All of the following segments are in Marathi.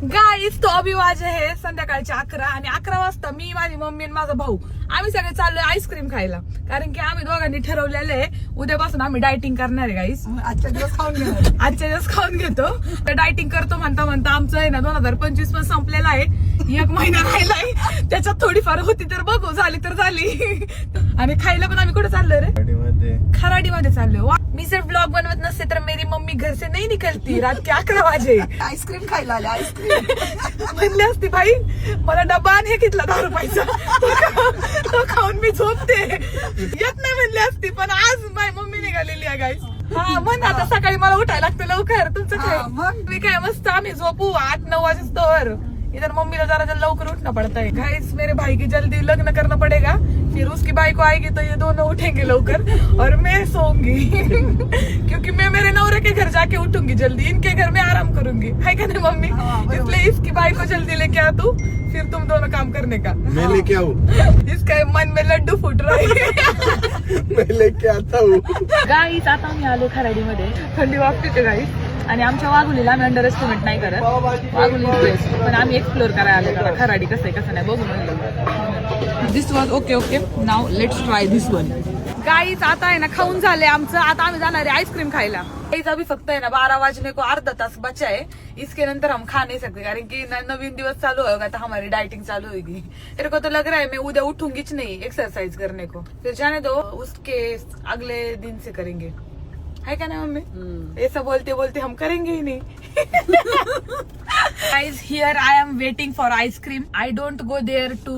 गाईस तो अभी वाजे आहे संध्याकाळचे 11 आणि 11 वाजता मी माझी मम्मी आणि माझा भाऊ आम्ही सगळे चाललोय आईस्क्रीम खायला. कारण की आम्ही दोघांनी ठरवलेलं आहे उद्यापासून आम्ही डायटिंग करणार आहे गाईस. आजच्या दिवस खाऊन घेणार. आजच्या दिवस खाऊन घेतो. डायटिंग करतो म्हणता म्हणता आमचं आहे ना 2025 पण संपलेला आहे. 1 महिना राहिलाय. त्याच्यात थोडीफार होती तर बघू, झाली तर झाली. आणि खायला पण आम्ही कुठे चाललोय रे? खराडीमध्ये चाललोय. मी जर ब्लॉग बनवत नसते तर मेरी मम्मी घर से नहीं निकलती रात के 11 वाजे. आईस्क्रीम खायला आले. आईस्क्रीम म्हणले असते भाई मला डबा आणि घेतला 10 रुपयाचा तो खाऊन मी झोपते येत नाही म्हणले असती. पण आज माझी मम्मी निघालेली आहे गाईस. हा म्हण आता सकाळी मला उठायला लागतं लवकर. तुमचं काय मी काय मस्त आम्ही झोपू 8-9 वाजेस्तोवर. इधर मम्मी जरा लवकर उठना पड़ता है गाइस. मेरे भाई की जल्दी लग्न करना पड़ेगा, फिर उसकी बाई को आएगी तो ये दोनों उठेंगे लवकर और मैं सोऊंगी. क्योंकि मैं मेरे नौरे के घर जाके उठूंगी जल्दी, इनके घर में आराम करूंगी है क्या नहीं मम्मी. इसलिए इसकी बाई को जल्दी लेके आ तू, फिर तुम दोनों काम करने का. मैं लेके आऊँ? इसका मन में लड्डू फुट रहा है. मैं लेके आता हूँ. गाईस आता आम्ही आलो खराडीमध्ये. थंडी वाजते गाईस. आणि आमच्या वाघुलीला आम्ही अंडर एस्टिमेट नाही करत. वाघुली बेस्ट, पण आम्ही एक्सप्लोर करायला आलो. खराडी कसं आहे कसं नाही बघू म्हणलं. This was okay. Now let's try this one. Guys आता आहे ना खाऊन झाले आमचं. आता आम्ही जाणार आहे आईस्क्रीम खायला. गाईज अभी फक्त है ना 12 बजने को आधा तास बचा है. इसके नंतर हम खा नहीं सकते कारण की नवीन दिवस चालू होगा तो हमारी डाइटिंग चालू होगी. मेरे को तो लग रहा है मैं उद्या उठूंगीच नहीं एक्सरसाइज करने को. फिर जाने दो, उसके अगले दिन से करेंगे है क्या ना मम्मी. ऐसा बोलते बोलते हम करेंगे ही नहीं. Guys, here I am waiting for ice cream. I don't go there to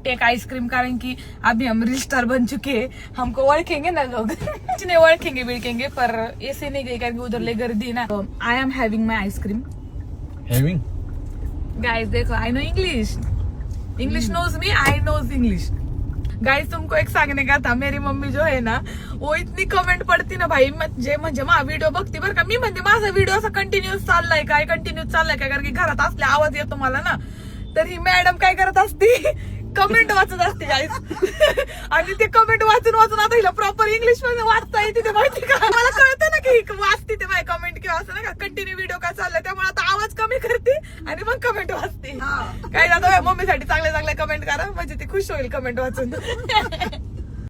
take ice cream कारण कि अभी हम रील स्टार बन चुके हैं. हमको ओळखेंगे ना लोग. नहीं ओळखेंगे बिड़केंगे पर ऐसे नहीं गए कारण उधर ले गर्दी ना. I am having my ice cream. Having? Guys देखो I know English. English knows me. I knows English. Guys तुमको एक सांगने का था, मेरी मम्मी जो है ना वो इतनी कमेंट पडती ना भाई म्हणजे माझा व्हिडिओ बघती बरं का. मी म्हणते माझा व्हिडिओ असा कंटिन्यूस चाललाय काय कारण की घरात असले आवाज येतो मला ना. तर ही मॅडम काय करत असती कमेंट वाचत असते गाईस. आणि ते कमेंट वाचून आता हिला प्रॉपर इंग्लिश मध्ये वाचता येते ते माहिती का. मला कळतं ना की वाचते ते माझी कमेंट किंवा असं ना का कंटिन्यू व्हिडिओ का चाललाय. त्यामुळे आता आवाज कमी करते आणि मग कमेंट वाचते. काही आता मम्मीसाठी चांगले कमेंट करा म्हणजे ती खुश होईल कमेंट वाचून.